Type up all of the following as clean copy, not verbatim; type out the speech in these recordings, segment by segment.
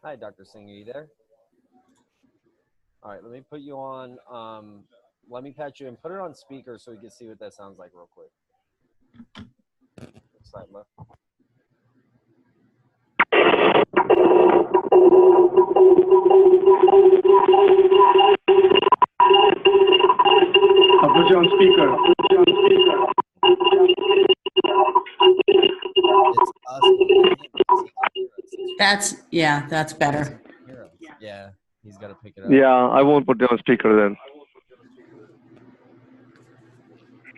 Hi, Dr. Singh, are you there? All right, let me put you on, let me patch you and put it on speaker so we can see what that sounds like real quick. Side left. I'll put you on speaker. It's us. That's better. Yeah, he's got to pick it up. Yeah, I won't put you on speaker then.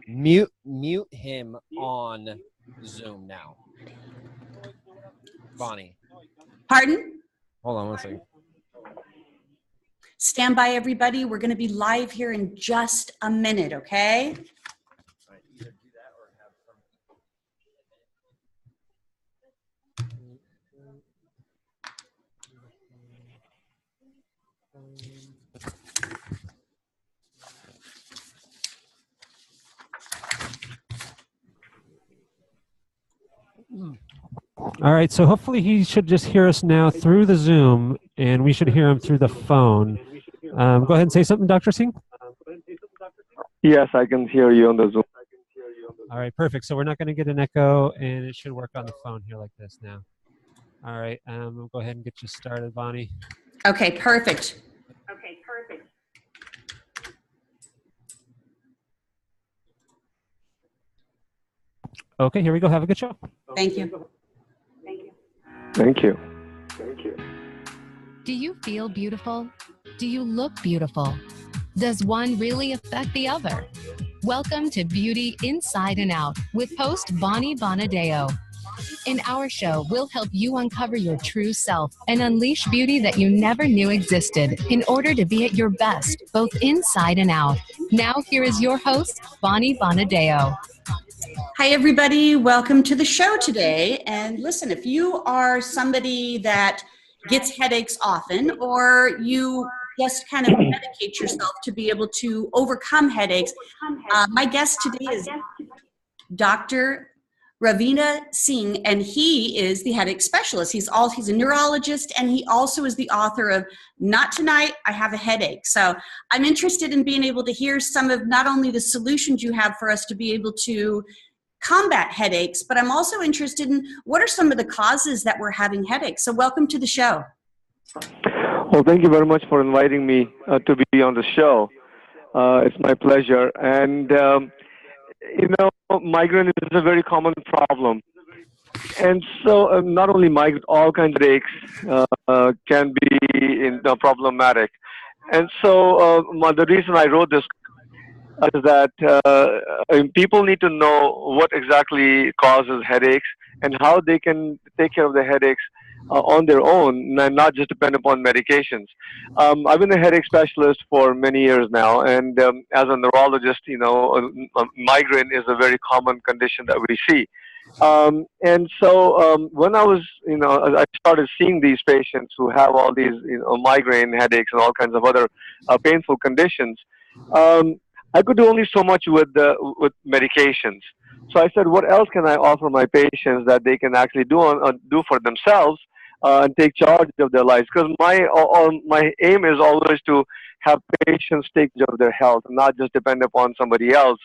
Mute him on Zoom now. Bonnie. Pardon? Hold on one second. Stand by, everybody. We're going to be live here in just a minute, okay? All right, either do that or have some. All right, so hopefully he should just hear us now through the Zoom, and we should hear him through the phone. Go ahead and say something, Dr. Singh. Yes, I can hear you on the Zoom. All right, perfect. So we're not going to get an echo, and it should work on the phone here like this now. All right, we'll go ahead and get you started, Bonnie. Okay, perfect. Okay, here we go. Have a good show. Thank you. Thank you. Do you feel beautiful? Do you look beautiful? Does one really affect the other? Welcome to Beauty Inside and Out with host Bonnie Bonadeo. In our show, we'll help you uncover your true self and unleash beauty that you never knew existed in order to be at your best, both inside and out. Now, here is your host, Bonnie Bonadeo. Hi, everybody. Welcome to the show today. And listen, if you are somebody that gets headaches often, or you just kind of medicate yourself to be able to overcome headaches, my guest today is Dr. Ravinder Singh, and he is the headache specialist. He's a neurologist, and he also is the author of Not Tonight, I Have a Headache. So I'm interested in being able to hear some of not only the solutions you have for us to be able to combat headaches, but I'm also interested in what are some of the causes that we're having headaches. So welcome to the show. Well, thank you very much for inviting me to be on the show. It's my pleasure. And, migraine is a very common problem. And so not only migraine, all kinds of headaches can be problematic. And so the reason I wrote this is that people need to know what exactly causes headaches and how they can take care of the headaches on their own and not just depend upon medications. I've been a headache specialist for many years now, and as a neurologist, migraine is a very common condition that we see. And so when I started seeing these patients who have all these migraine headaches and all kinds of other painful conditions, I could do only so much with medications. So I said, what else can I offer my patients that they can actually do for themselves and take charge of their lives? Because my aim is always to have patients take charge of their health, not just depend upon somebody else.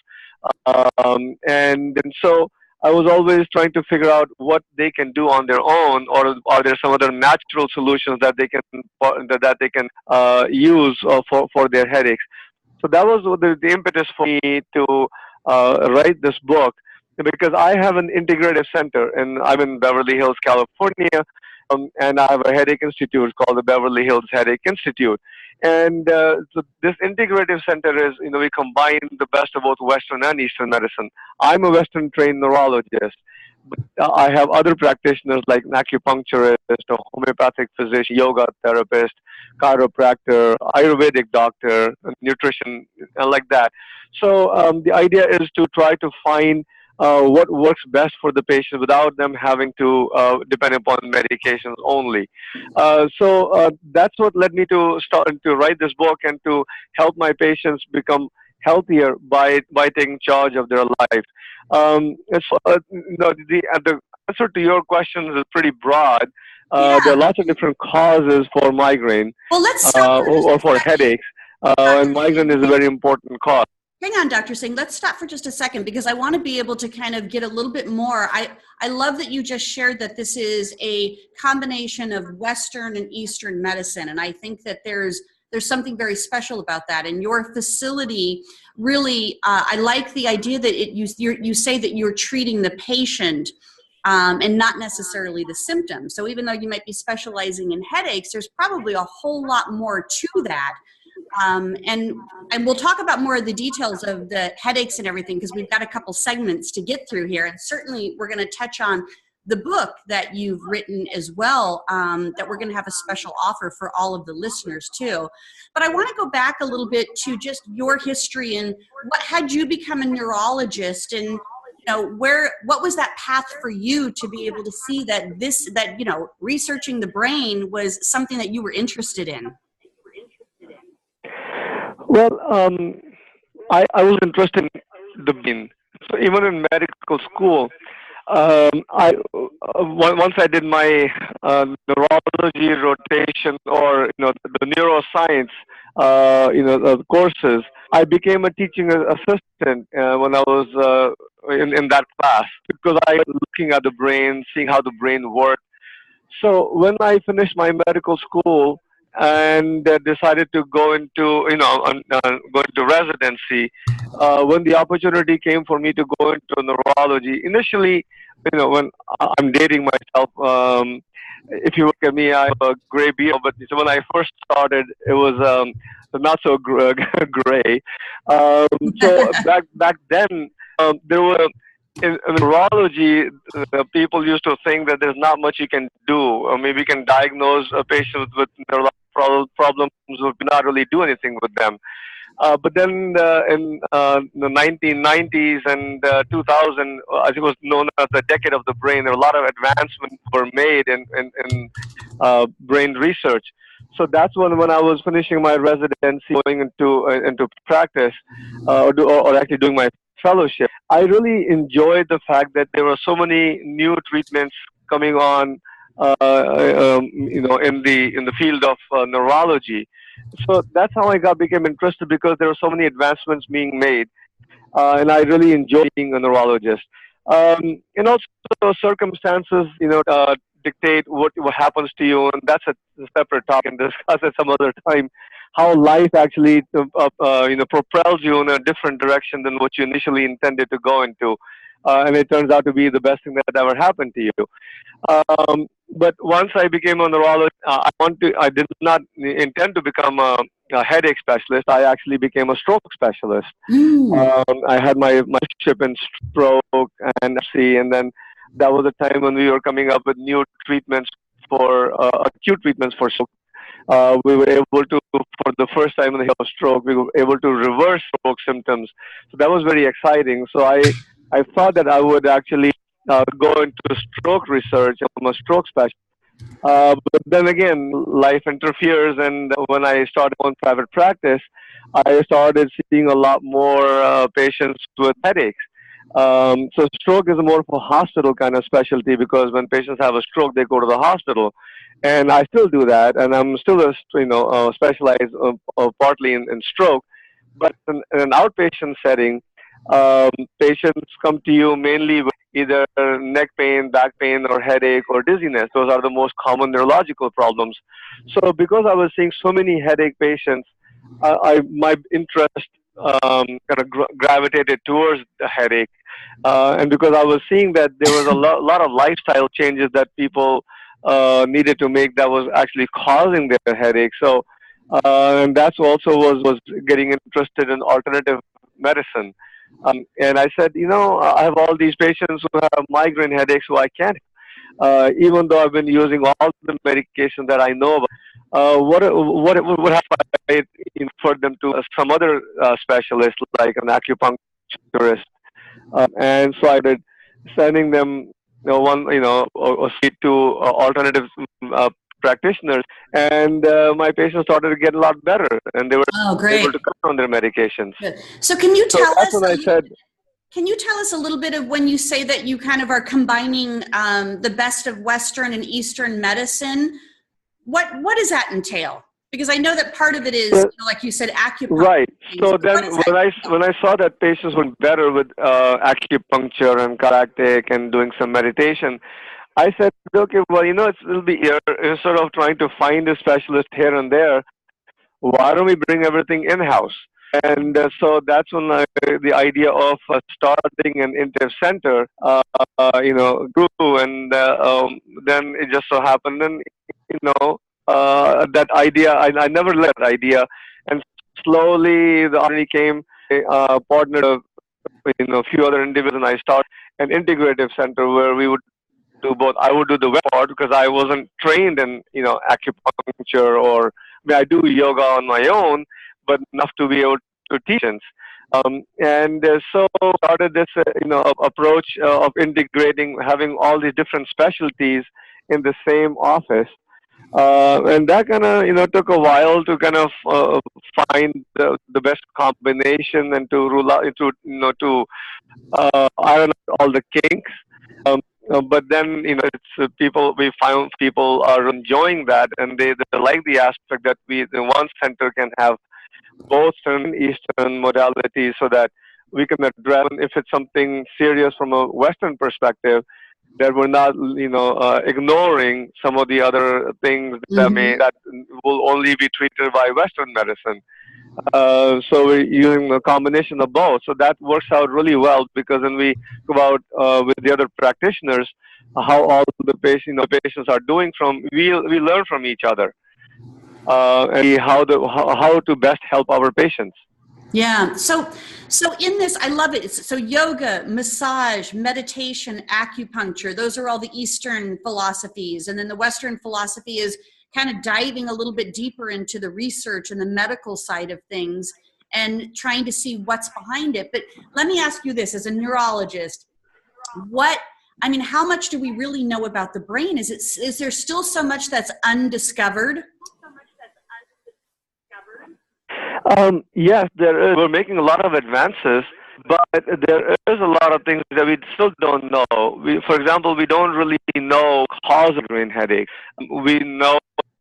And so I was always trying to figure out what they can do on their own, or are there some other natural solutions that they can use for their headaches. So that was the impetus for me to write this book, because I have an integrative center, and I'm in Beverly Hills, California, and I have a headache institute called the Beverly Hills Headache Institute. And so this integrative center is, we combine the best of both Western and Eastern medicine. I'm a Western trained neurologist, but I have other practitioners like an acupuncturist, a homeopathic physician, yoga therapist, chiropractor, ayurvedic doctor, nutrition, and like that. So the idea is to try to find what works best for the patient without them having to depend upon medications only. So that's what led me to start to write this book and to help my patients become healthier by taking charge of their life. answer to your questions is pretty broad. Yeah. There are lots of different causes for migraine Well, let's stop or for headaches, and migraine is a very important cause. Hang on, Dr. Singh. Let's stop for just a second because I want to be able to kind of get a little bit more. I love that you just shared that this is a combination of Western and Eastern medicine, and I think that there's something very special about that. And your facility really, I like the idea that you say that you're treating the patient and not necessarily the symptoms. So even though you might be specializing in headaches, there's probably a whole lot more to that. And we'll talk about more of the details of the headaches and everything because we've got a couple segments to get through here. And certainly we're going to touch on the book that you've written as well, that we're going to have a special offer for all of the listeners too. But I want to go back a little bit to just your history and what had you become a neurologist, and what was that path for you to be able to see that researching the brain was something that you were interested in? Well, I was interested in the brain. So even in medical school, once I did my neurology rotation or the neuroscience courses, I became a teaching assistant when I was in that class because I was looking at the brain, seeing how the brain worked. So when I finished my medical school and decided to go into residency, when the opportunity came for me to go into neurology, initially, when I'm dating myself, if you look at me, I have a gray beard, but when I first started, it was not so gray. So back then, there were in neurology, people used to think that there's not much you can do, or maybe you can diagnose a patient with neurological problems, but not really do anything with them. But then in the 1990s and 2000, as it was known as the decade of the brain, there were a lot of advancements were made in brain research. So that's when I was finishing my residency, going into practice, or actually doing my fellowship. I really enjoyed the fact that there were so many new treatments coming on, in the field of neurology. So that's how I became interested because there were so many advancements being made, and I really enjoy being a neurologist. And also circumstances, dictate what happens to you, and that's a separate talk and discuss at some other time. How life actually, propels you in a different direction than what you initially intended to go into, and it turns out to be the best thing that ever happened to you. But once I became a neurologist, I did not intend to become a headache specialist. I actually became a stroke specialist. I had my ship in stroke and then that was a time when we were coming up with new treatments for acute treatments for stroke. We were able to, for the first time in the stroke, we were able to reverse stroke symptoms. So that was very exciting. So I thought that I would actually go into stroke research. I'm a stroke specialist. But then again, life interferes, and when I started on private practice, I started seeing a lot more patients with headaches. So stroke is more of a hospital kind of specialty because when patients have a stroke, they go to the hospital, and I still do that, and I'm still specialized partly in stroke, but in an outpatient setting, patients come to you mainly with either neck pain, back pain, or headache, or dizziness. Those are the most common neurological problems. So because I was seeing so many headache patients, my interest kind of gravitated towards the headache. And because I was seeing that there was a lot of lifestyle changes that people needed to make that was actually causing their headache. So, and that's also was getting interested in alternative medicine. And I said, I have all these patients who have migraine headaches who I can't, even though I've been using all the medication that I know about. What have I referred them to some other specialist, like an acupuncturist? And so I did sending them, or speak to alternative practitioners, and my patients started to get a lot better, and they were able to cut on their medications. Good. So can you tell us? That's when I said, Can you tell us a little bit of when you say that you kind of are combining the best of Western and Eastern medicine? What does that entail? Because I know that part of it is, like you said, acupuncture. Right. So then when I saw that patients were better with acupuncture and chiropractic and doing some meditation, I said, okay, well, it'll be instead of trying to find a specialist here and there, why don't we bring everything in-house? And so that's when the idea of starting an integrative center, grew. And then it just so happened, and that idea, I never let that idea. And slowly the opportunity came, partnered a few other individuals, and I started an integrative center where we would do both. I would do the web part because I wasn't trained in acupuncture, or I do yoga on my own, but enough to be able to teach it. So started this approach of integrating, having all these different specialties in the same office. And that kind of took a while to kind of find the best combination and to rule out to iron out all the kinks. But then it's we found people are enjoying that, and they like the aspect that the one center can have both and Eastern modalities, so that we can address if it's something serious from a Western perspective, that we're not ignoring some of the other things that will only be treated by Western medicine. So we're using a combination of both. So that works out really well, because when we go out with the other practitioners, how all the patients are doing, we learn from each other, and how to best help our patients. Yeah. So in this, I love it. So yoga, massage, meditation, acupuncture, those are all the Eastern philosophies. And then the Western philosophy is kind of diving a little bit deeper into the research and the medical side of things and trying to see what's behind it. But let me ask you this, as a neurologist, how much do we really know about the brain? Is there still so much that's undiscovered? Yes, there is. We're making a lot of advances, but there is a lot of things that we still don't know. For example, we don't really know cause of brain headache. We know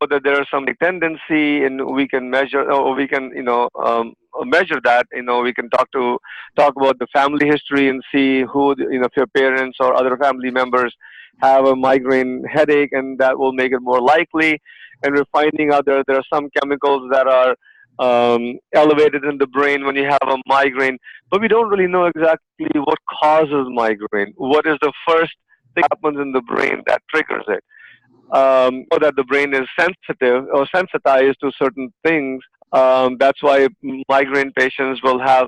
that there is some tendency, and we can measure, or we can, measure that. We can talk about the family history and see who, if your parents or other family members have a migraine headache, and that will make it more likely. And we're finding out there are some chemicals that are elevated in the brain when you have a migraine, but we don't really know exactly what causes migraine. What is the first thing that happens in the brain that triggers it? Or that the brain is sensitive or sensitized to certain things. That's why migraine patients will have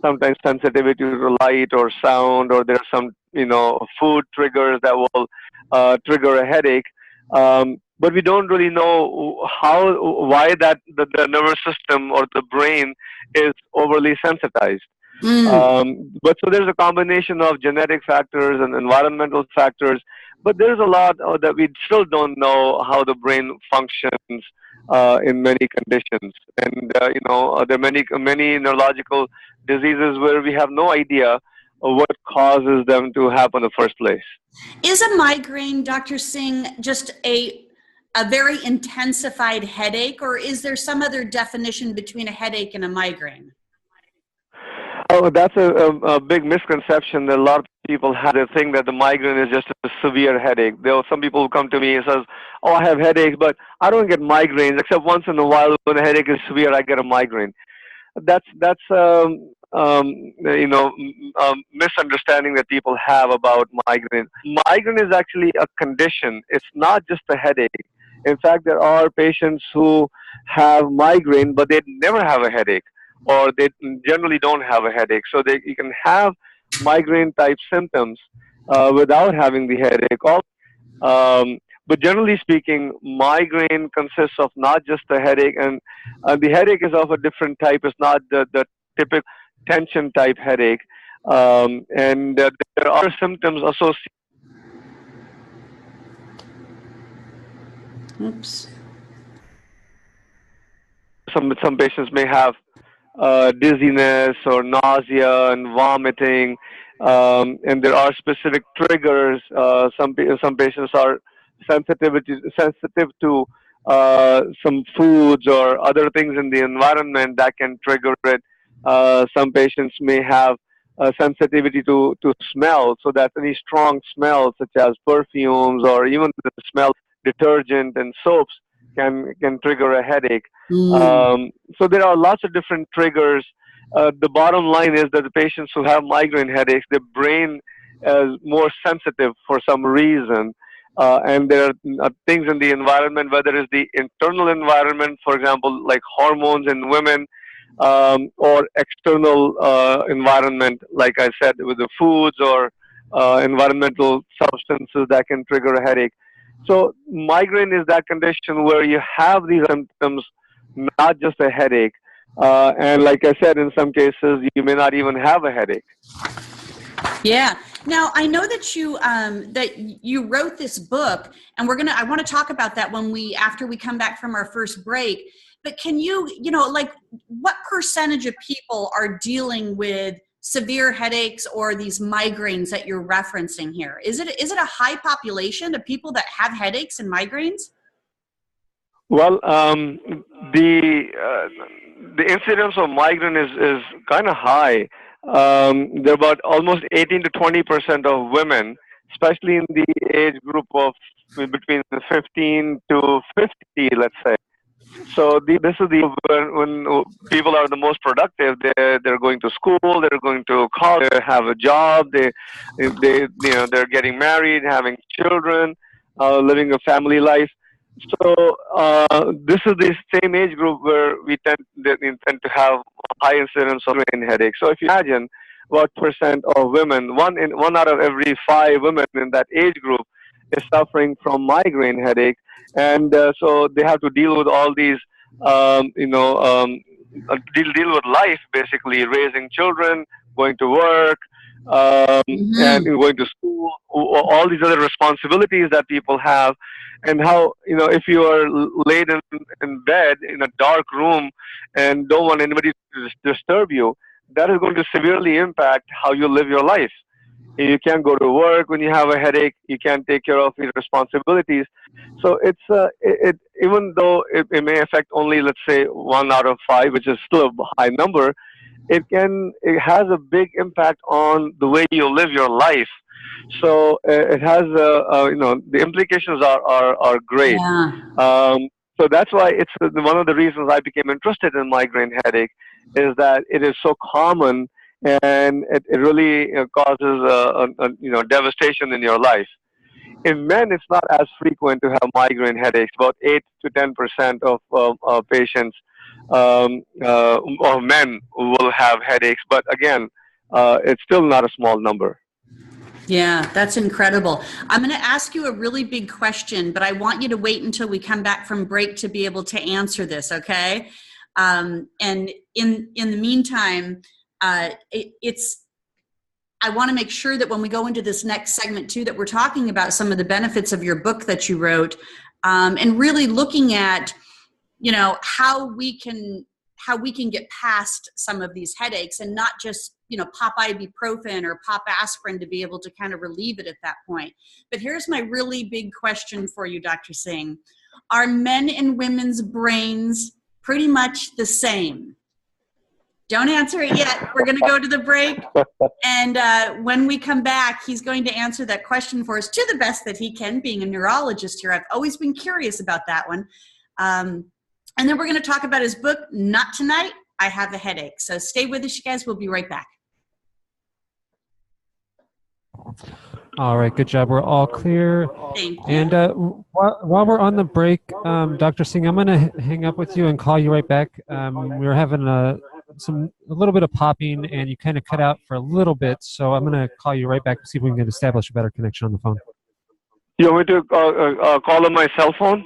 sometimes sensitivity to light or sound, or there's some food triggers that will trigger a headache. But we don't really know why that the nervous system or the brain is overly sensitized. But so there's a combination of genetic factors and environmental factors, but there's a lot that we still don't know how the brain functions in many conditions. And there are many neurological diseases where we have no idea what causes them to happen in the first place. Is a migraine, Dr. Singh, just a very intensified headache, or is there some other definition between a headache and a migraine? Oh, that's a big misconception that a lot of people have. They think that the migraine is just a severe headache. There are some people who come to me and says, "Oh, I have headaches, but I don't get migraines, except once in a while when a headache is severe, I get a migraine." That's misunderstanding that people have about migraine. Migraine is actually a condition. It's not just a headache. In fact, there are patients who have migraine, but they never have a headache, or they generally don't have a headache. So you can have migraine-type symptoms without having the headache. But generally speaking, migraine consists of not just the headache, and the headache is of a different type. It's not the typical tension-type headache. And there are symptoms associated. Oops. Some patients may have dizziness or nausea and vomiting. And there are specific triggers. Some patients are sensitive to some foods or other things in the environment that can trigger it. Some patients may have sensitivity to smell, so that any strong smells such as perfumes or even the smell of detergent and soaps can trigger a headache. Mm. So there are lots of different triggers. The bottom line is that the patients who have migraine headaches, their brain is more sensitive for some reason. And there are things in the environment, whether it's the internal environment, for example, like hormones in women, or external environment, like I said, with the foods or environmental substances that can trigger a headache. So migraine is that condition where you have these symptoms, not just a headache. And like I said, in some cases, you may not even have a headache. Yeah. Now I know that you wrote this book, and I want to talk about that after we come back from our first break. But can you like, what percentage of people are dealing with severe headaches or these migraines that you're referencing here? Is it a high population of people that have headaches and migraines? Well, the incidence of migraine is kind of high. There are about almost 18 to 20% of women, especially in the age group of between 15 to 50, let's say. So this is when people are the most productive. They're going to school, they're going to college, they have a job, they're getting married, having children, living a family life. So this is the same age group where they tend to have high incidence of migraine headaches. So if you imagine, about percent of women, one out of every 5 women in that age group is suffering from migraine headache, and so they have to deal with all these, deal with life, basically raising children, going to work, and Mm-hmm. going to school, all these other responsibilities that people have, and how, if you are laid in bed in a dark room and don't want anybody to disturb you, that is going to severely impact how you live your life. You can't go to work when you have a headache. You can't take care of your responsibilities. So even though it may affect only, let's say, 1 out of 5, which is still a high number, it has a big impact on the way you live your life. So it has the implications are great. Yeah. So that's why it's one of the reasons I became interested in migraine headache, is that it is so common, and it really causes devastation in your life. In men, it's not as frequent to have migraine headaches. About 8 to 10% of patients, of men, will have headaches. But again, it's still not a small number. Yeah, that's incredible. I'm going to ask you a really big question, but I want you to wait until we come back from break to be able to answer this, okay? And in the meantime, I want to make sure that when we go into this next segment too, that we're talking about some of the benefits of your book that you wrote, and really looking at, how we can get past some of these headaches, and not just, pop ibuprofen or pop aspirin to be able to kind of relieve it at that point. But here's my really big question for you, Dr. Singh. Are men and women's brains pretty much the same? Don't answer it yet. We're going to go to the break. And when we come back, he's going to answer that question for us to the best that he can, being a neurologist here. I've always been curious about that one. And then we're going to talk about his book, Not Tonight, I Have a Headache. So stay with us, you guys. We'll be right back. All right, good job. We're all clear. Thank you. And while we're on the break, Dr. Singh, I'm going to hang up with you and call you right back. We were having a little bit of popping, and you kind of cut out for a little bit, so I'm going to call you right back to see if we can establish a better connection on the phone. You want me to call on my cell phone?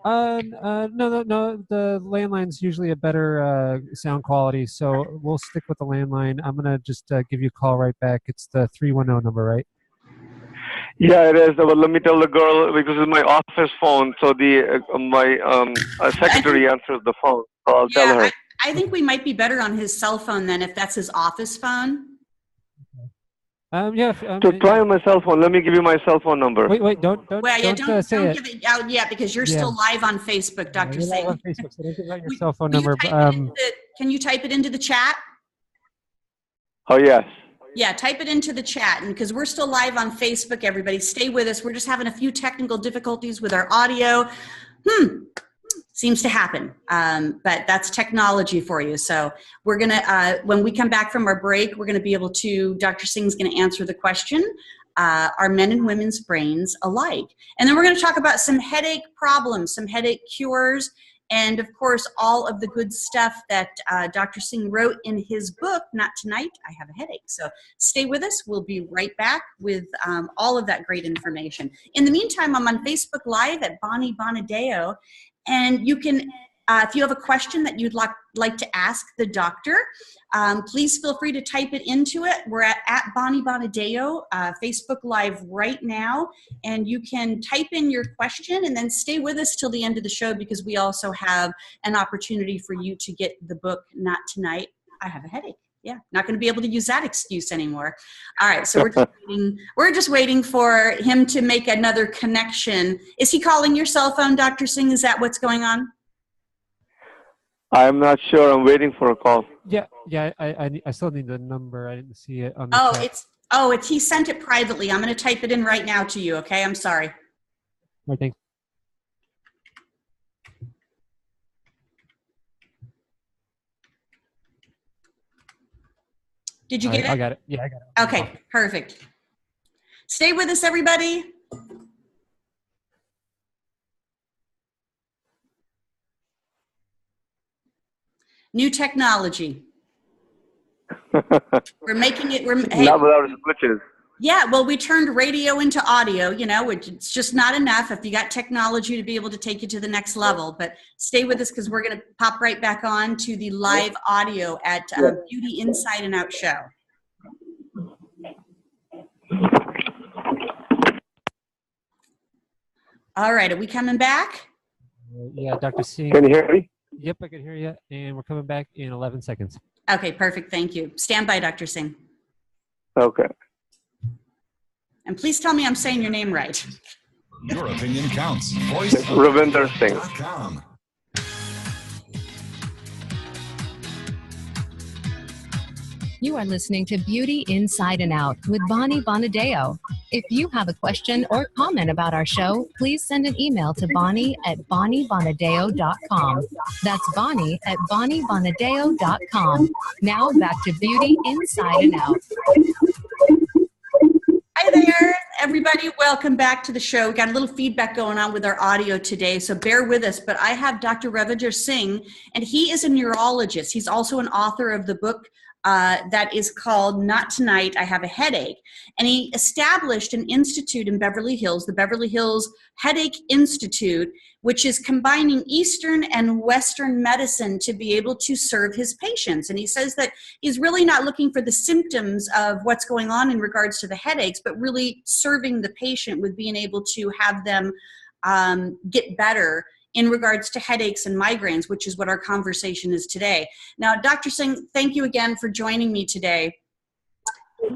No. The landline's usually a better sound quality, so we'll stick with the landline. I'm going to just give you a call right back. It's the 310 number, right? Yeah, it is. But let me tell the girl, because it's my office phone, so my secretary answers the phone. So I'll tell her. I think we might be better on his cell phone then, if that's his office phone. Yeah. So try on my cell phone. Let me give you my cell phone number. Wait, don't Well, yeah, don't say don't it. give it out yet because you're still live on Facebook, Dr. You're live Singh. on Facebook, so don't give out your Will- cell phone will you number. type it into can you type it into the chat? Oh, yes. Yeah, type it into the chat, and because we're still live on Facebook, everybody, stay with us. We're just having a few technical difficulties with our audio. Seems to happen, but that's technology for you. So we're gonna, when we come back from our break, we're gonna be able to, Dr. Singh's gonna answer the question, are men and women's brains alike? And then we're gonna talk about some headache problems, some headache cures, and of course, all of the good stuff that Dr. Singh wrote in his book, Not Tonight, I Have a Headache. So stay with us. We'll be right back with all of that great information. In the meantime, I'm on Facebook Live at Bonnie Bonadeo, and you can, if you have a question that you'd like to ask the doctor, please feel free to type it into it. We're at Bonnie Bonadeo, Facebook Live right now, and you can type in your question and then stay with us till the end of the show because we also have an opportunity for you to get the book, Not Tonight, I Have a Headache. Yeah, not going to be able to use that excuse anymore. All right, so we're just waiting for him to make another connection. Is he calling your cell phone, Dr. Singh? Is that what's going on? I'm not sure. I'm waiting for a call. Yeah. I still need the number. I didn't see it on the chat. He sent it privately. I'm going to type it in right now to you. Okay, I'm sorry. I think. Did you get it? I got it. Yeah, I got it. Okay, perfect. Stay with us, everybody. New technology. We're making it. Not without glitches. Yeah, well, we turned radio into audio, you know, which it's just not enough if you got technology to be able to take you to the next level. But stay with us because we're going to pop right back on to the live audio at BEaUty Inside and Out Show. All right, are we coming back? Yeah, Dr. Singh. Can you hear me? Yep, I can hear you. And we're coming back in 11 seconds. Okay, perfect. Thank you. Stand by, Dr. Singh. Okay. And please tell me I'm saying your name right. Your opinion counts. Ravinder Singh. You are listening to BEaUty Inside and Out with Bonnie Bonadeo. If you have a question or comment about our show, please send an email to Bonnie at bonniebonadeo.com. That's Bonnie at bonniebonadeo.com. Now back to BEaUty Inside and Out. Hi there, everybody. Welcome back to the show. We got a little feedback going on with our audio today, so bear with us. But I have Dr. Ravinder Singh, and he is a neurologist. He's also an author of the book that is called Not Tonight, I Have a Headache. And he established an institute in Beverly Hills, the Beverly Hills Headache Institute, which is combining Eastern and Western medicine to be able to serve his patients. And he says that he's really not looking for the symptoms of what's going on in regards to the headaches, but really serving the patient with being able to have them get better in regards to headaches and migraines, which is what our conversation is today. Now, Dr. Singh, thank you again for joining me today.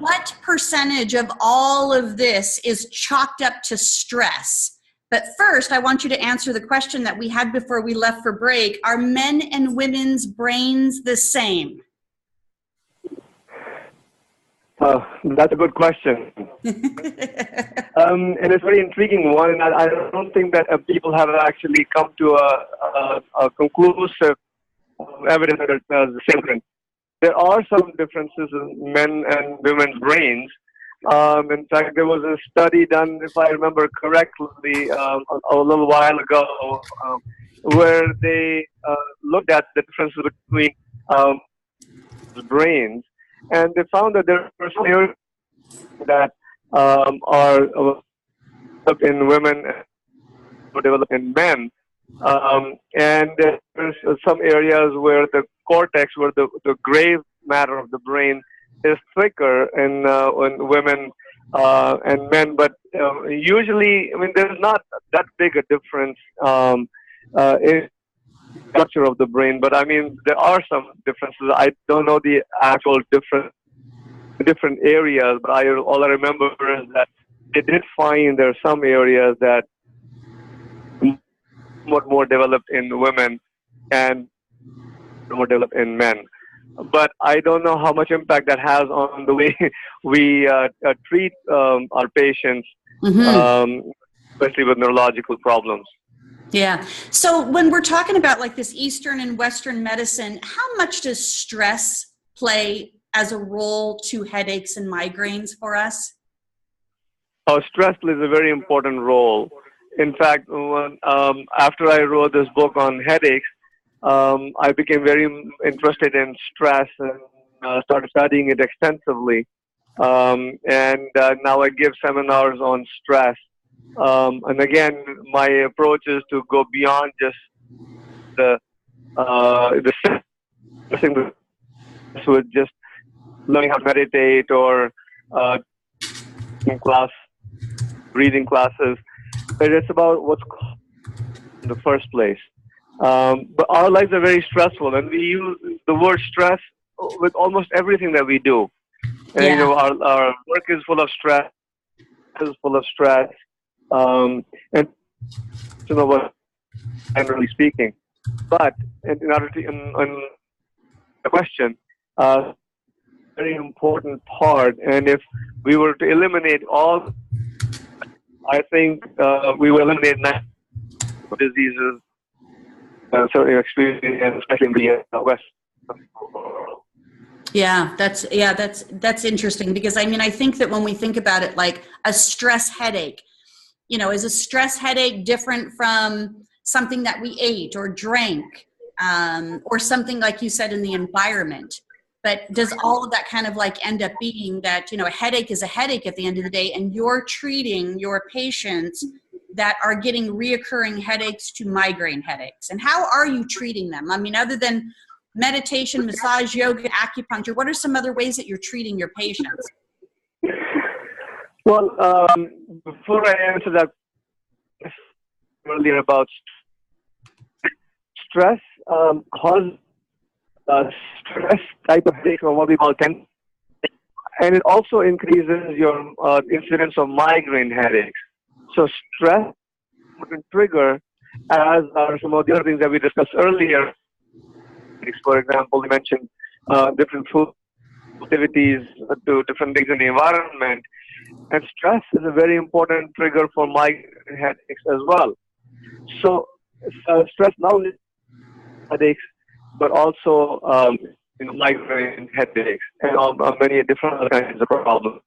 What percentage of all of this is chalked up to stress? But first, I want you to answer the question that we had before we left for break. Are men and women's brains the same? That's a good question. And it's a very intriguing one, and I don't think that people have actually come to a conclusive evidence that it's the same thing. There are some differences in men and women's brains. In fact, there was a study done, if I remember correctly, a little while ago, where they looked at the differences between brains. And they found that there are some areas that are developed in women or developed in men. And there's some areas where the cortex, where the gray matter of the brain is thicker in women and men. But usually, I mean, there's not that big a difference in structure of the brain, but I mean, there are some differences. I don't know the actual different areas, but all I remember is that they did find there are some areas that somewhat more developed in women and more developed in men. But I don't know how much impact that has on the way we treat our patients, especially with neurological problems. Yeah. So when we're talking about like this Eastern and Western medicine, how much does stress play as a role to headaches and migraines for us? Stress plays a very important role. In fact, after I wrote this book on headaches, I became very interested in stress and started studying it extensively. And now I give seminars on stress. And again, my approach is to go beyond just the stressing with just learning how to meditate or breathing classes. But it's about what's called in the first place. But our lives are very stressful, and we use the word stress with almost everything that we do. And, Yeah. you know, our work is full of stress, and you know what, generally speaking. But in order to, in the question, very important part, and if we were to eliminate all, I think we will eliminate diseases, certainly especially in the West. Yeah, that's interesting, because I mean, I think that when we think about it, like a stress headache, you know, is a stress headache different from something that we ate or drank, or something like you said in the environment? But does all of that kind of like end up being that, you know, a headache is a headache at the end of the day, and you're treating your patients that are getting reoccurring headaches to migraine headaches? And how are you treating them? I mean, other than meditation, massage, yoga, acupuncture, what are some other ways that you're treating your patients? Well, before I answer that earlier about stress, causes stress type of headache, or what we call tension, and it also increases your incidence of migraine headaches. So stress can trigger, as are some of the other things that we discussed earlier. For example, we mentioned different food activities to different things in the environment, and stress is a very important trigger for migraine headaches as well. So stress not only headaches, but also migraine headaches and many different other kinds of problems.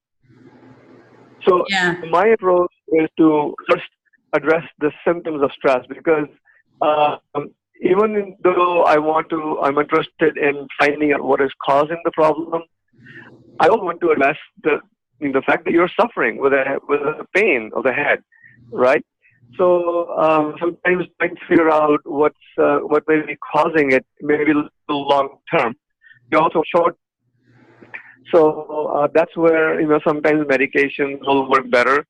So my approach is to first address the symptoms of stress, because even though I'm interested in finding out what is causing the problem, I don't want to address the fact that you're suffering with a pain of the head, right? So sometimes trying to figure out what may be causing it, maybe long term. You also short. So that's where sometimes medications will work better.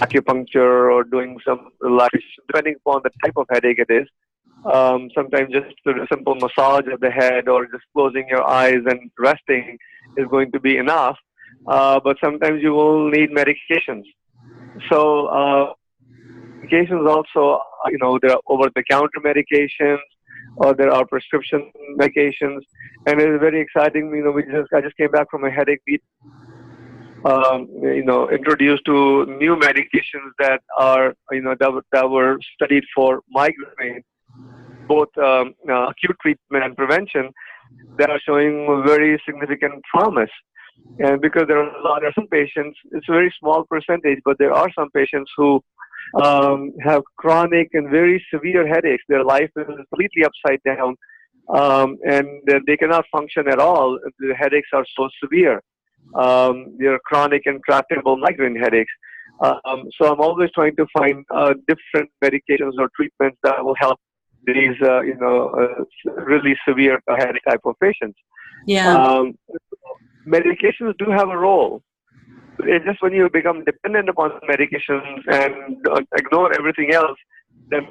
Acupuncture or doing some relaxation, depending upon the type of headache it is. Sometimes just a simple massage of the head or just closing your eyes and resting is going to be enough. But sometimes you will need medications. So medications also, there are over-the-counter medications, or there are prescription medications, and it is very exciting. I just came back from a headache beat. Introduced to new medications that are, that were studied for migraine, both acute treatment and prevention, that are showing very significant promise. And because there are some patients, it's a very small percentage, but there are some patients who have chronic and very severe headaches. Their life is completely upside down, and they cannot function at all. The headaches are so severe. They're chronic and tractable migraine headaches. So I'm always trying to find different medications or treatments that will help these, really severe headache type of patients. Yeah. Medications do have a role. It's just when you become dependent upon medications and ignore everything else, then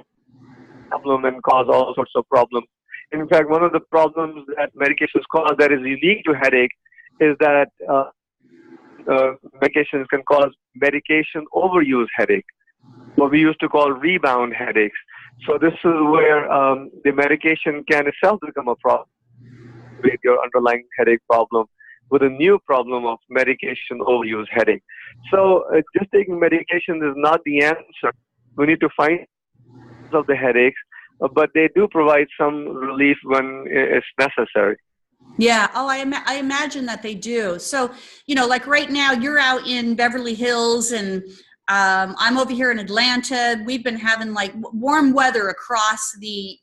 problem and cause all sorts of problems. In fact, one of the problems that medications cause that is unique to headache is that medications can cause medication overuse headache, what we used to call rebound headaches. So this is where the medication can itself become a problem with your underlying headache problem, with a new problem of medication overuse headache. So just taking medication is not the answer. We need to find of the headaches, but they do provide some relief when it's necessary. Yeah. Oh, I imagine that they do. So, like right now you're out in Beverly Hills and I'm over here in Atlanta. We've been having like warm weather across the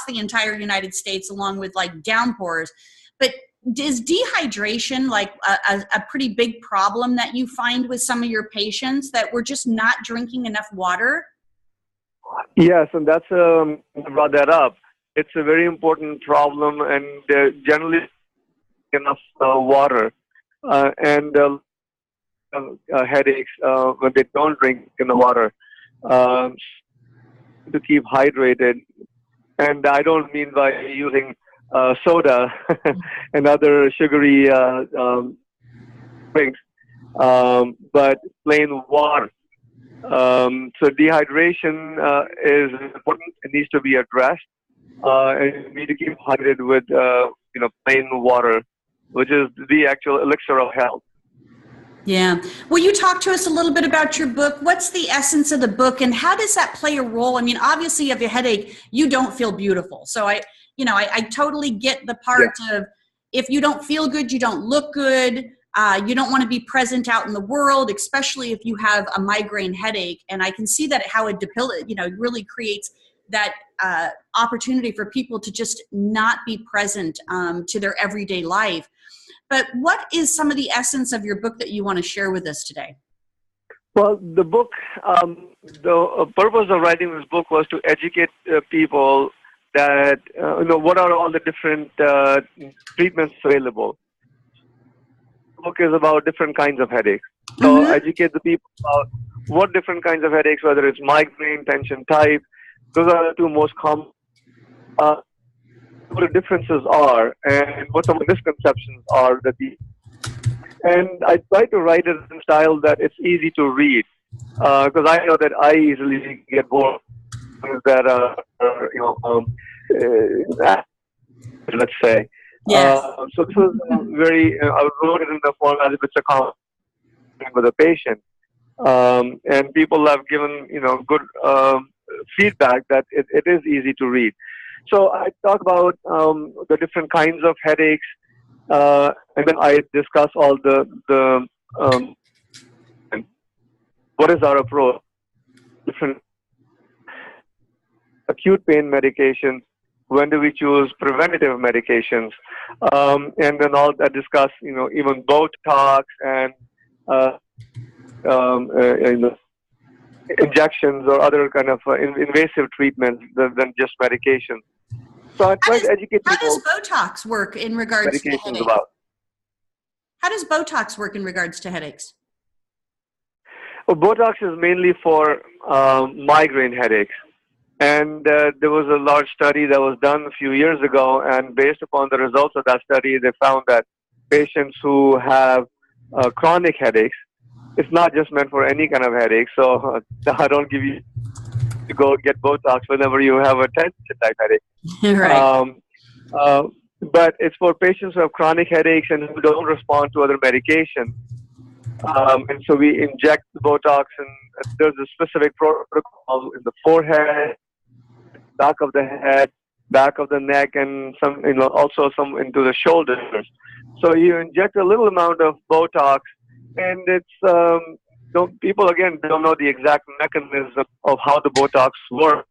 entire United States, along with like downpours. But is dehydration like a pretty big problem that you find with some of your patients, that we're just not drinking enough water? Yes, and that's I brought that up. It's a very important problem, and generally enough water and headaches when they don't drink enough water to keep hydrated. And I don't mean by using soda and other sugary drinks, but plain water. So dehydration is important. It needs to be addressed. And you need to keep hydrated with plain water, which is the actual elixir of health. Yeah. Will you talk to us a little bit about your book? What's the essence of the book, and how does that play a role? I mean, obviously you have a headache, you don't feel beautiful. So I totally get the part of, if you don't feel good, you don't look good. You don't want to be present out in the world, especially if you have a migraine headache. And I can see that how it really creates that opportunity for people to just not be present to their everyday life. But what is some of the essence of your book that you want to share with us today? Well, the book, the purpose of writing this book was to educate people that, what are all the different treatments available. The book is about different kinds of headaches. So educate the people about what different kinds of headaches, whether it's migraine, tension type, those are the two most common. What the differences are and what some of the misconceptions are and I try to write it in a style that it's easy to read, because I know that I easily get bored that let's say. Yes. So this was very, I wrote it in the form as if it's a conversation with a patient, and people have given good feedback that it is easy to read. So I talk about the different kinds of headaches, and then I discuss all the what is our approach, different acute pain medications, when do we choose preventative medications, and then all I discuss even Botox and injections or other kind of invasive treatments than just medication. So I try to educate people. How does Botox work in regards to headaches? How does Botox work in regards to headaches? Well, Botox is mainly for migraine headaches. And there was a large study that was done a few years ago, and based upon the results of that study, they found that patients who have chronic headaches, it's not just meant for any kind of headache. So I don't give you to go get Botox whenever you have a tension type headache. Right. But it's for patients who have chronic headaches and who don't respond to other medication. And so we inject the Botox, and there's a specific protocol in the forehead, back of the head, back of the neck, and some, also some into the shoulders. So you inject a little amount of Botox, and it's people again don't know the exact mechanism of how the Botox works,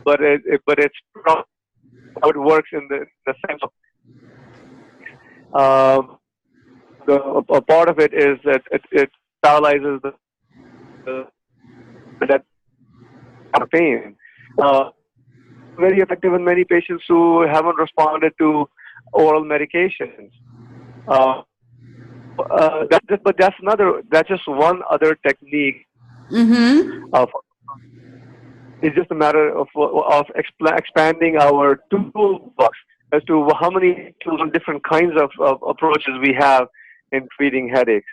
but it's how it works in the sense of a part of it is that it paralyzes that pain. Very effective in many patients who haven't responded to oral medications. That's just one other technique. It's just a matter of expanding our toolbox as to how many tools and different kinds of approaches we have in treating headaches.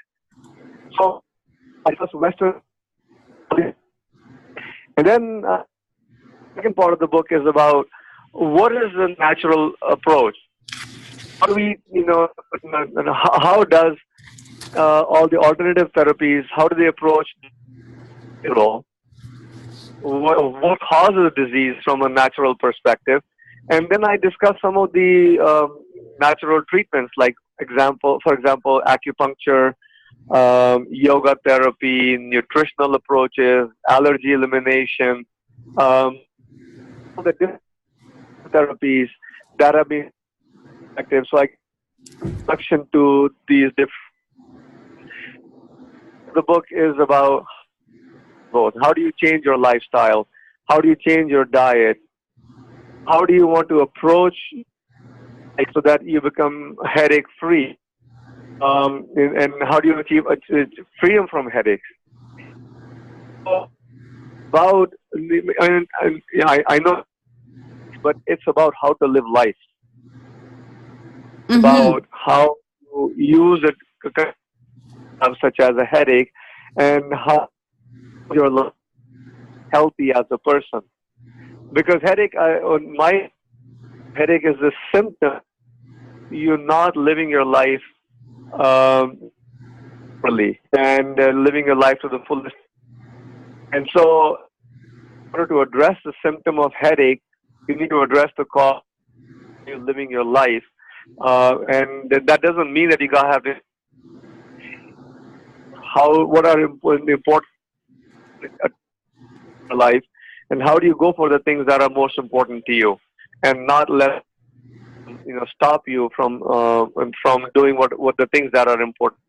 So, I just Western, and then second part of the book is about what is the natural approach. How do we, how does all the alternative therapies, how do they approach what causes disease from a natural perspective? And then I discuss some of the natural treatments, like for example, acupuncture, yoga therapy, nutritional approaches, allergy elimination, all the different therapies that have been effective. So I introduction to these different. The book is about both. How do you change your lifestyle? How do you change your diet? How do you want to approach so that you become headache free? And how do you achieve freedom from headaches? About, I know, but it's about how to live life. About how to use it, such as a headache, and how you're healthy as a person. Because my headache is a symptom. You're not living your life properly and living your life to the fullest. And so, in order to address the symptom of headache, you need to address the cause of you living your life. And that doesn't mean that you gotta have this. What are important in life, and how do you go for the things that are most important to you, and not let stop you from doing what the things that are important.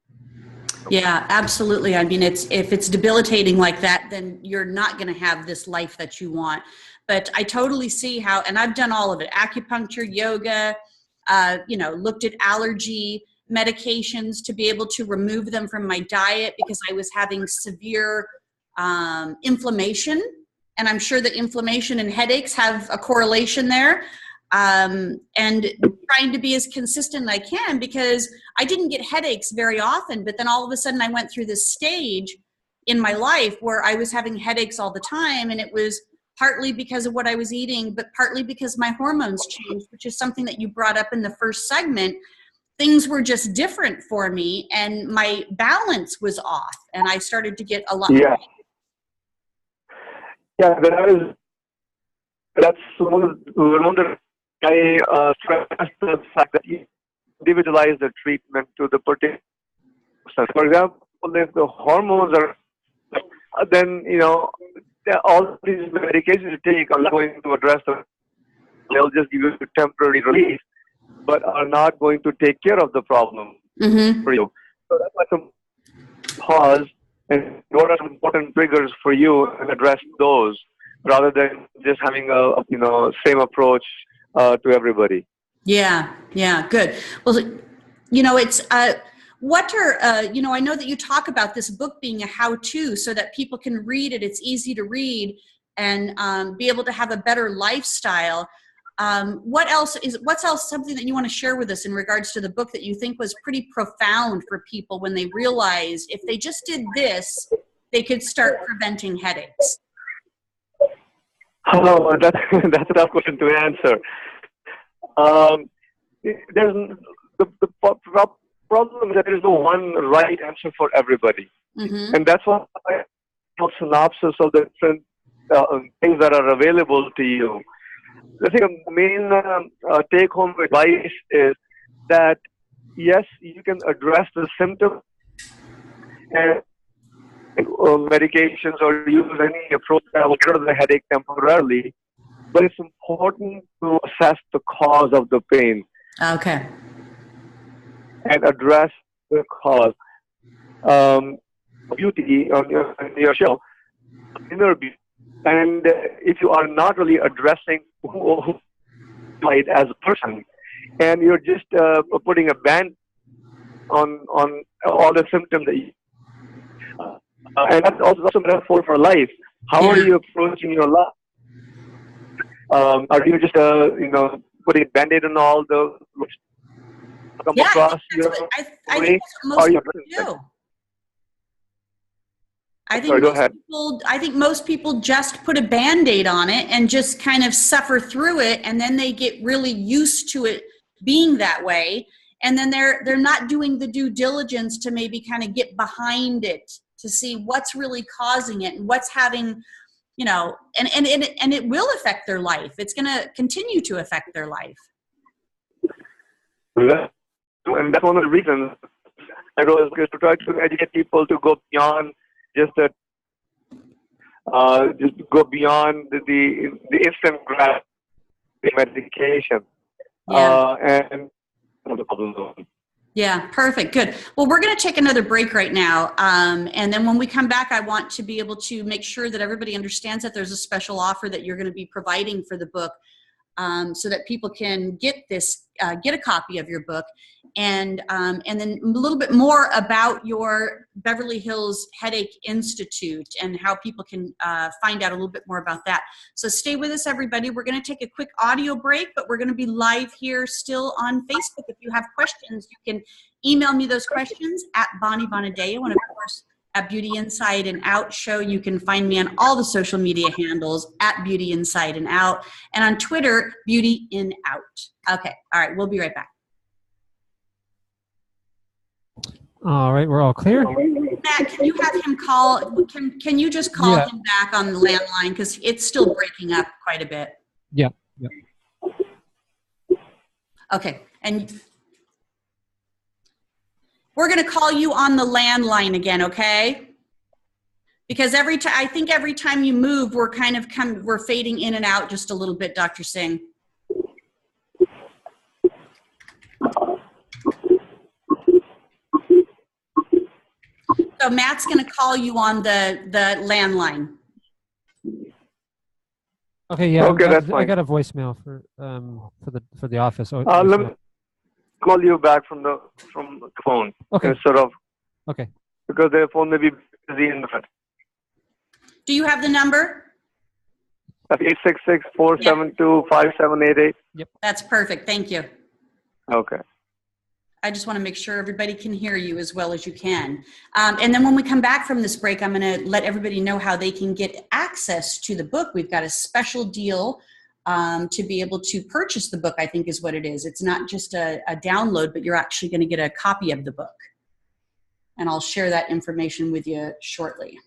Yeah, absolutely. I mean, if it's debilitating like that, then you're not going to have this life that you want. But I totally see how, and I've done all of it: acupuncture, yoga, looked at allergy medications to be able to remove them from my diet because I was having severe inflammation. And I'm sure that inflammation and headaches have a correlation there. And trying to be as consistent as I can, because I didn't get headaches very often, but then all of a sudden I went through this stage in my life where I was having headaches all the time, and it was partly because of what I was eating, but partly because my hormones changed, which is something that you brought up in the first segment. Things were just different for me, and my balance was off, and I started to get a lot. Yeah, that's one of the. I stress the fact that you individualize the treatment to the particular person. For example, if the hormones are, then all these medications you take are not going to address them. They'll just give you temporary relief, but are not going to take care of the problem for you. So that's why some pause and what are some important triggers for you and address those, rather than just having a same approach to everybody. Yeah, good. Well, it's what are I know that you talk about this book being a how-to so that people can read it. It's easy to read and be able to have a better lifestyle. What's else something that you want to share with us in regards to the book that you think was pretty profound for people when they realized if they just did this, they could start preventing headaches? Oh, that's a tough question to answer. There's the problem is that there is no one right answer for everybody, and that's why I have a synopsis of the different things that are available to you. I think the main take-home advice is that yes, you can address the symptom and medications or use any approach that will cure the headache temporarily, but it's important to assess the cause of the pain. Okay. And address the cause. Beauty on your show, inner beauty. And if you are not really addressing who it as a person, and you're just putting a band on all the symptoms that you and that's also a metaphor for life. How are you approaching your life? Are you just putting Band-Aid on all the come Yeah, across your I way? think that's what most Or people do. Sorry, go ahead. I think most people just put a Band-Aid on it and just kind of suffer through it, and then they get really used to it being that way, and then they're not doing the due diligence to maybe kind of get behind it to see what's really causing it and what's having, and it will affect their life. It's going to continue to affect their life. And that's one of the reasons I wrote is to try to educate people to go beyond just go beyond the instant grab medication. And the problem. Yeah, perfect. Good. Well, we're going to take another break right now. And then when we come back, I want to be able to make sure that everybody understands that there's a special offer that you're going to be providing for the book, so that people can get a copy of your book, and then a little bit more about your Beverly Hills Headache Institute and how people can find out a little bit more about that. So stay with us, everybody. We're going to take a quick audio break, but we're going to be live here still on Facebook. If you have questions, you can email me those questions at Bonnie Bonadeo, and of course at Beauty Inside and Out Show. You can find me on all the social media handles at Beauty Inside and Out, and on Twitter, Beauty In Out. Okay. All right. We'll be right back. All right. We're all clear. Matt, can you have him call? Can you just call him back on the landline, because it's still breaking up quite a bit. Yeah. Okay. And we're going to call you on the landline again, okay? Because I think every time you move, we're fading in and out just a little bit, Dr. Singh. So Matt's going to call you on the landline. Okay, yeah. Okay, that's fine. I got a voicemail for the office. Let me call you back from the phone. Okay. Instead of. Okay. Because their phone may be busy in the front. Do you have the number? 866-472-5788. Yep. That's perfect. Thank you. Okay. I just want to make sure everybody can hear you as well as you can. And then when we come back from this break, I'm going to let everybody know how they can get access to the book. We've got a special deal to be able to purchase the book, I think is what it is. It's not just a download, but you're actually going to get a copy of the book. And I'll share that information with you shortly.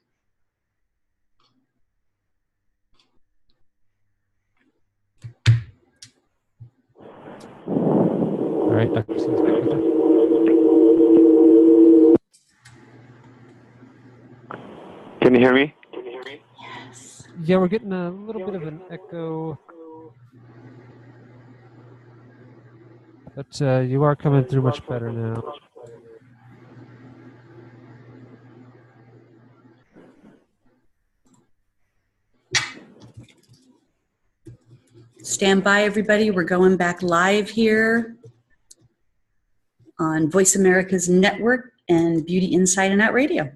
All right, Dr. Singh's back with you. Can you hear me? Yes. Yeah, we're getting a little bit of an echo. But you are coming through much better now. Stand by, everybody. We're going back live here on Voice America's network and Beauty Inside and Out Radio.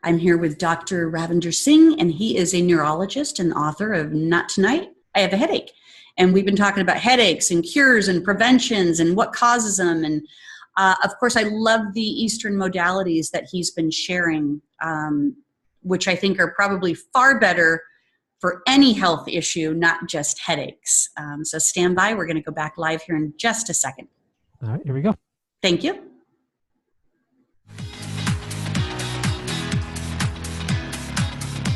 I'm here with Dr. Ravinder Singh, and he is a neurologist and author of Not Tonight, I Have a Headache. And we've been talking about headaches and cures and preventions and what causes them. And of course, I love the Eastern modalities that he's been sharing, which I think are probably far better for any health issue, not just headaches. So stand by. We're going to go back live here in just a second. All right, here we go. Thank you.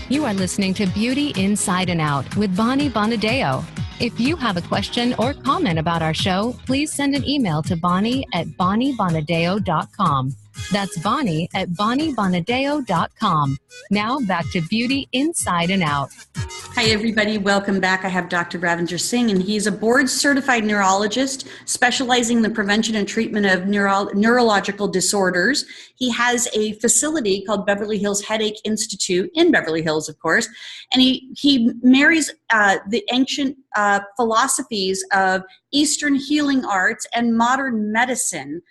You are listening to Beauty Inside and Out with Bonnie Bonadeo. If you have a question or comment about our show, please send an email to bonnie@bonniebonadeo.com. That's bonnie@bonniebonadeo.com. Now back to Beauty Inside and Out. Hi, everybody. Welcome back. I have Dr. Ravinder Singh, and he's a board-certified neurologist specializing in the prevention and treatment of neurological disorders. He has a facility called Beverly Hills Headache Institute in Beverly Hills, of course, and he marries the ancient philosophies of Eastern healing arts and modern medicine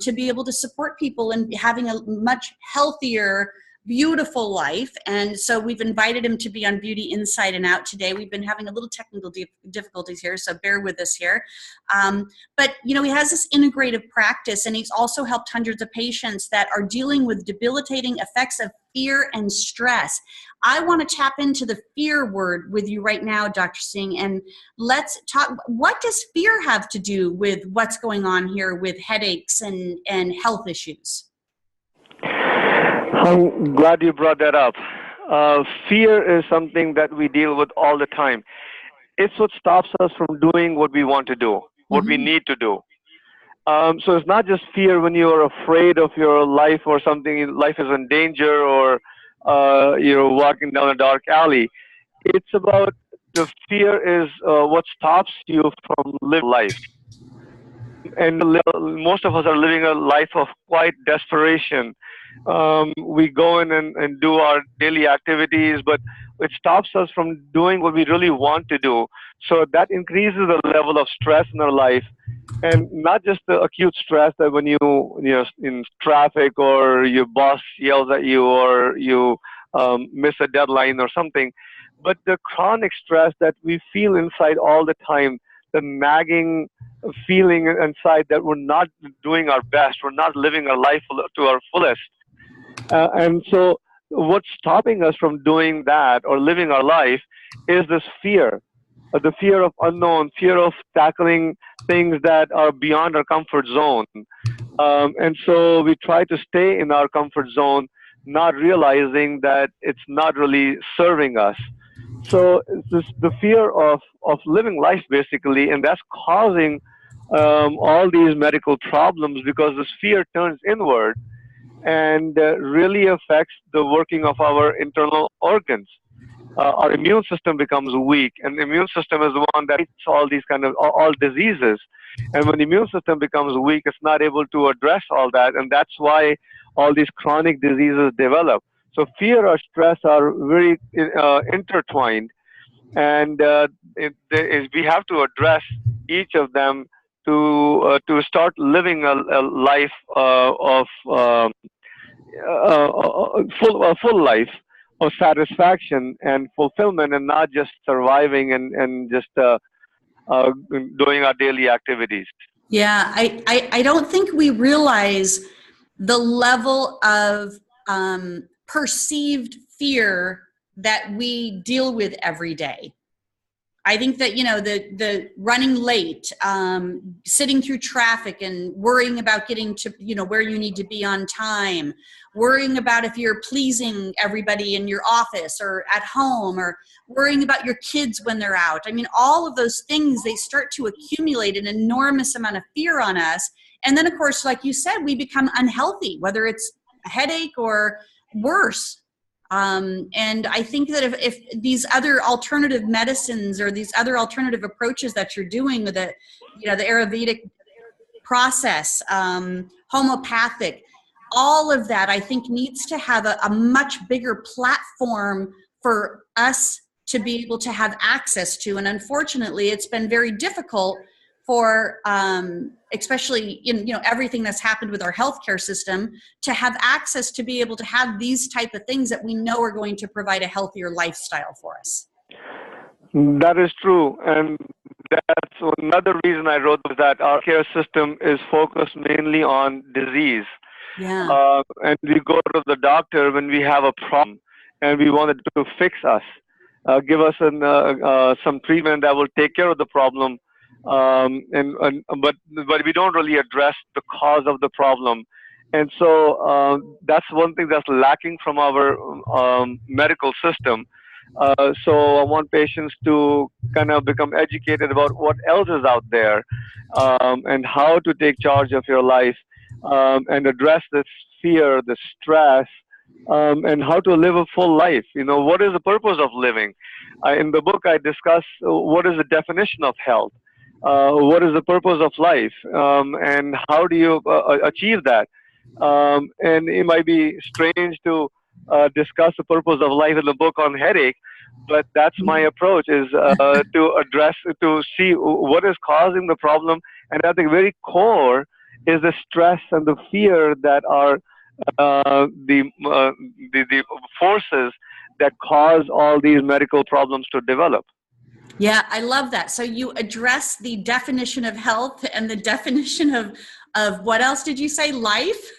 to be able to support people in having a much healthier beautiful life. And so we've invited him to be on Beauty Inside and Out today. We've been having a little technical difficulties here, so bear with us here. But, you know, he has this integrative practice, and he's also helped hundreds of patients that are dealing with debilitating effects of fear and stress. I want to tap into the fear word with you right now, Dr. Singh, and let's talk. What does fear have to do with what's going on here with headaches and health issues? I'm glad you brought that up. Fear is something that we deal with all the time. It's what stops us from doing what we want to do, what we need to do. So it's not just fear when you're afraid of your life or something, life is in danger, or you're walking down a dark alley. It's about the fear is what stops you from living life. And most of us are living a life of quite desperation. We go in and do our daily activities, but it stops us from doing what we really want to do. So that increases the level of stress in our life, and not just the acute stress that when you're in traffic or your boss yells at you or you miss a deadline or something, but the chronic stress that we feel inside all the time, the nagging feeling inside that we're not doing our best, we're not living our life to our fullest. And so what's stopping us from doing that or living our life is this fear, the fear of unknown, fear of tackling things that are beyond our comfort zone. And so we try to stay in our comfort zone, not realizing that it's not really serving us. So it's the fear of living life, basically, and that's causing all these medical problems, because this fear turns inward and really affects the working of our internal organs. Our immune system becomes weak, and the immune system is the one that fights all these kind of all diseases. And when the immune system becomes weak, it's not able to address all that, and that's why all these chronic diseases develop. So fear or stress are very intertwined, and we have to address each of them to start living a life of full life of satisfaction and fulfillment, and not just surviving and just doing our daily activities. Yeah, I don't think we realize the level of perceived fear that we deal with every day. I think that, you know, the running late, sitting through traffic and worrying about getting to, you know, where you need to be on time, worrying about if you're pleasing everybody in your office or at home, or worrying about your kids when they're out. I mean, all of those things, they start to accumulate an enormous amount of fear on us. And then, of course, like you said, we become unhealthy, whether it's a headache or worse. And I think that if these other alternative medicines or these other alternative approaches that you're doing with the, you know, the ayurvedic process, homeopathic, all of that, I think needs to have a much bigger platform for us to be able to have access to. And unfortunately, it's been very difficult for, especially in, you know, everything that's happened with our healthcare system, to have access to be able to have these type of things that we know are going to provide a healthier lifestyle for us. That is true. And that's another reason I wrote, was that our care system is focused mainly on disease. Yeah. And we go to the doctor when we have a problem and we want it to fix us, give us some treatment that will take care of the problem. But we don't really address the cause of the problem. And so that's one thing that's lacking from our medical system. So I want patients to kind of become educated about what else is out there, and how to take charge of your life, and address this fear, the stress, and how to live a full life. You know, what is the purpose of living? In the book, I discuss what is the definition of health. What is the purpose of life, and how do you achieve that? And it might be strange to discuss the purpose of life in the book on headache, but that's my approach, is to address, to see what is causing the problem, and at the very core is the stress and the fear that are the forces that cause all these medical problems to develop. Yeah, I love that. So you address the definition of health and the definition of what else did you say? Life?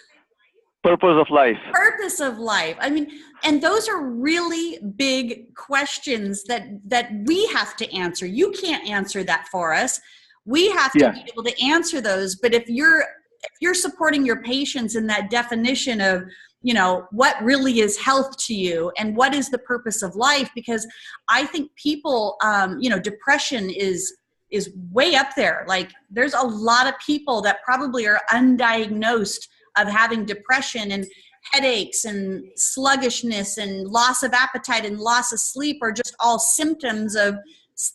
Purpose of life. Purpose of life. I mean, and those are really big questions that we have to answer. You can't answer that for us. We have to be able to answer those. But if you're supporting your patients in that definition of, you know, what really is health to you and what is the purpose of life, because I think people, you know, depression is way up there. Like there's a lot of people that probably are undiagnosed of having depression, and headaches and sluggishness and loss of appetite and loss of sleep are just all symptoms of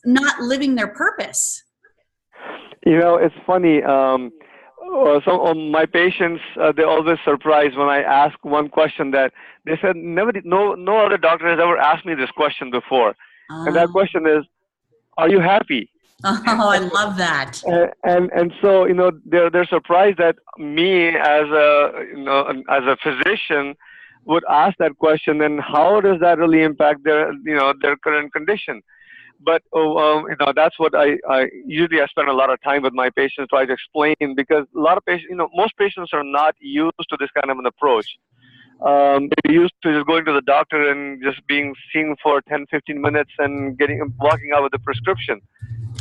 not living their purpose. You know, it's funny. Some of my patients, they're always surprised when I ask one question that they said no other doctor has ever asked me this question before. And that question is, are you happy? Oh, I love that. And so, you know, they're surprised that me as a physician would ask that question, and how does that really impact their current condition? But you know, that's what I usually spend a lot of time with my patients trying to explain, because a lot of patients, you know, most patients are not used to this kind of an approach. They're used to just going to the doctor and just being seen for 10, 15 minutes and walking out with a prescription.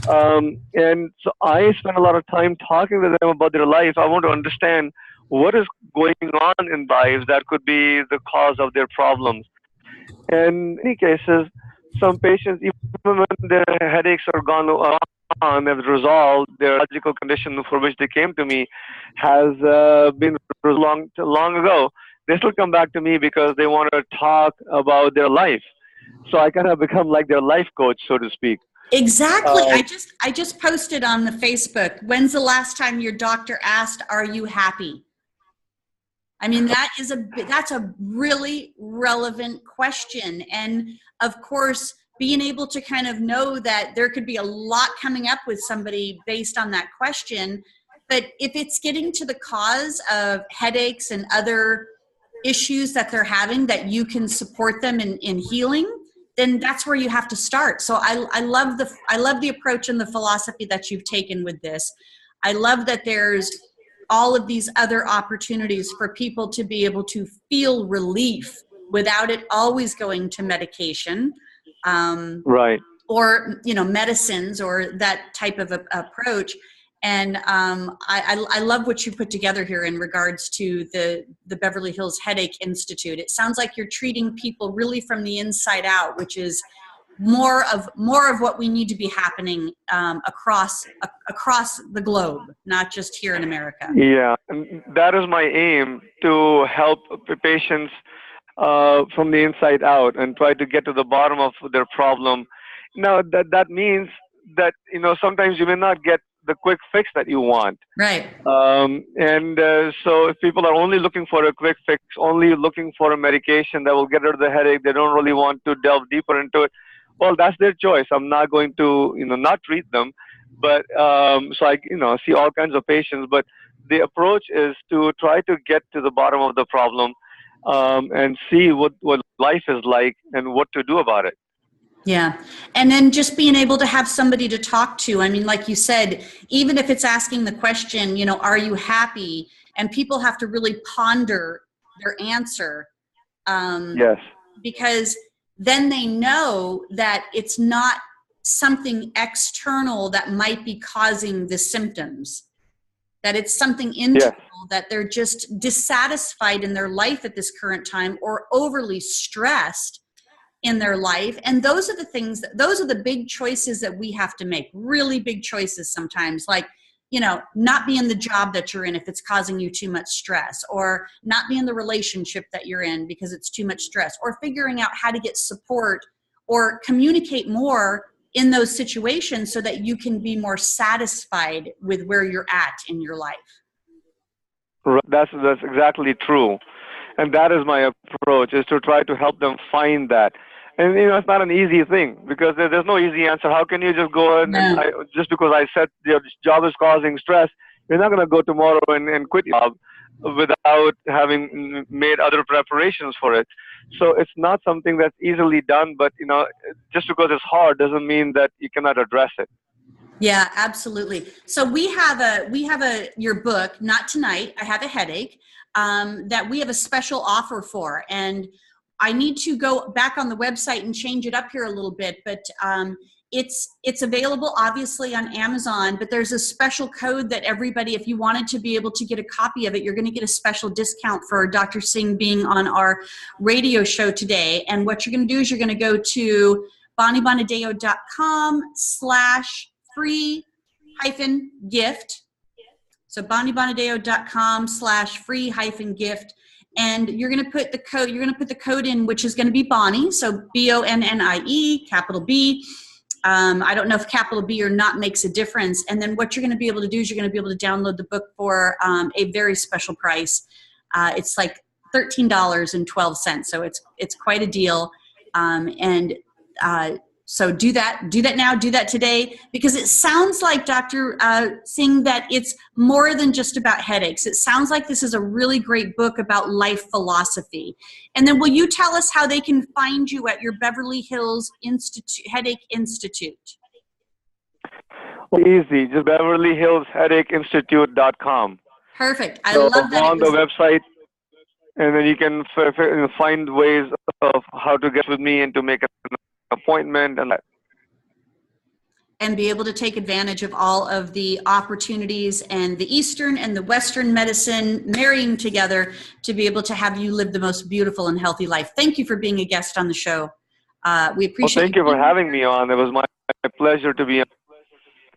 And so I spend a lot of time talking to them about their life. I want to understand what is going on in lives that could be the cause of their problems. And in many cases, some patients, even when their headaches are gone on, have resolved, their neurological condition for which they came to me has been resolved long ago, they still come back to me because they want to talk about their life. So I kind of become like their life coach, so to speak. Exactly. I just posted on the Facebook, when's the last time your doctor asked, are you happy? I mean, that's a really relevant question. And of course, being able to kind of know that there could be a lot coming up with somebody based on that question. But if it's getting to the cause of headaches and other issues that they're having, that you can support them in healing, then that's where you have to start. So I love the approach and the philosophy that you've taken with this. I love that there's all of these other opportunities for people to be able to feel relief without it always going to medication, right, or, you know, medicines or that type of approach. And I love what you put together here in regards to the Beverly Hills Headache Institute. It sounds like you're treating people really from the inside out, which is more of what we need to be happening across the globe, not just here in America. Yeah, and that is my aim, to help patients from the inside out and try to get to the bottom of their problem. Now that means that, you know, sometimes you may not get the quick fix that you want. Right. So if people are only looking for a quick fix, only looking for a medication that will get rid of the headache, they don't really want to delve deeper into it. Well, that's their choice. I'm not going to, you know, not treat them. But so I, you know, see all kinds of patients. But the approach is to try to get to the bottom of the problem and see what life is like and what to do about it. Yeah. And then just being able to have somebody to talk to. I mean, like you said, even if it's asking the question, you know, are you happy? And people have to really ponder their answer. Yes. Because then they know that it's not something external that might be causing the symptoms, that it's something internal, that they're just dissatisfied in their life at this current time or overly stressed in their life. And those are the things, those are the big choices that we have to make, really big choices sometimes, like, you know, not be in the job that you're in if it's causing you too much stress, or not be in the relationship that you're in because it's too much stress, or figuring out how to get support or communicate more in those situations so that you can be more satisfied with where you're at in your life. That's exactly true. And that is my approach, is to try to help them find that. And, you know, it's not an easy thing, because there's no easy answer. How can you just go and just because I said your job is causing stress, you're not going to go tomorrow and quit your job. without having made other preparations for it. So it's not something that's easily done, but just because it's hard doesn't mean that you cannot address it. Yeah, absolutely. So we have your book, Not Tonight, I Have a Headache, that we have a special offer for. And I need to go back on the website and change it up here a little bit, but it's available obviously on Amazon, but there's a special code that everybody, if you wanted to be able to get a copy of it, you're going to get a special discount for Dr. Singh being on our radio show today. And what you're going to do is you're going to go to bonniebonadeo.com/free-gift. So bonniebonadeo.com/free-gift. And you're going to put the code in, which is going to be Bonnie. So BONNIE, capital B. I don't know if capital B or not makes a difference. And then what you're going to be able to do is you're going to be able to download the book for a very special price. It's like $13.12. So it's quite a deal. So do that now, do that today, because it sounds like, Dr. Singh, that it's more than just about headaches. It sounds like this is a really great book about life philosophy. And then will you tell us how they can find you at your Beverly Hills Headache Institute? Well, easy, just Beverly Hills Headache Institute.com. Perfect. I love that. Go on the website, and then you can find ways of how to get with me and to make an appointment and be able to take advantage of all of the opportunities and the Eastern and the Western medicine marrying together to be able to have you live the most beautiful and healthy life. Thank you for being a guest on the show. We appreciate thank you for having me on. It was my pleasure to be on.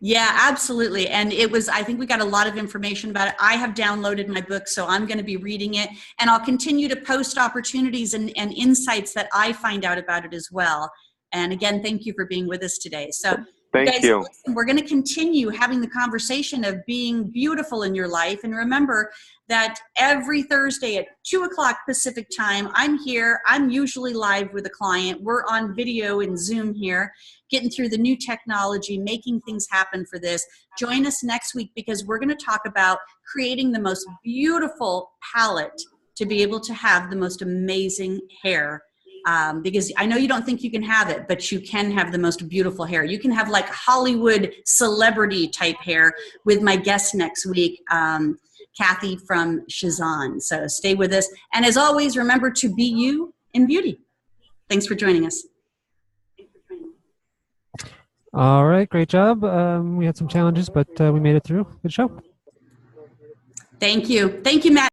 Yeah, absolutely. And I think we got a lot of information about it. I have downloaded my book, so I'm going to be reading it. And I'll continue to post opportunities and insights that I find out about it as well. And again, thank you for being with us today. So thank you. Listen, we're going to continue having the conversation of being beautiful in your life. And remember that every Thursday at 2:00 Pacific time, I'm here. I'm usually live with a client. We're on video and Zoom here, getting through the new technology, making things happen for this. Join us next week, because we're going to talk about creating the most beautiful palette to be able to have the most amazing hair. Because I know you don't think you can have it, but you can have the most beautiful hair. You can have like Hollywood celebrity type hair with my guest next week, Kathy from Shazan. So stay with us. And as always, remember to be you in beauty. Thanks for joining us. All right, great job. We had some challenges, but we made it through. Good show. Thank you. Thank you, Matt.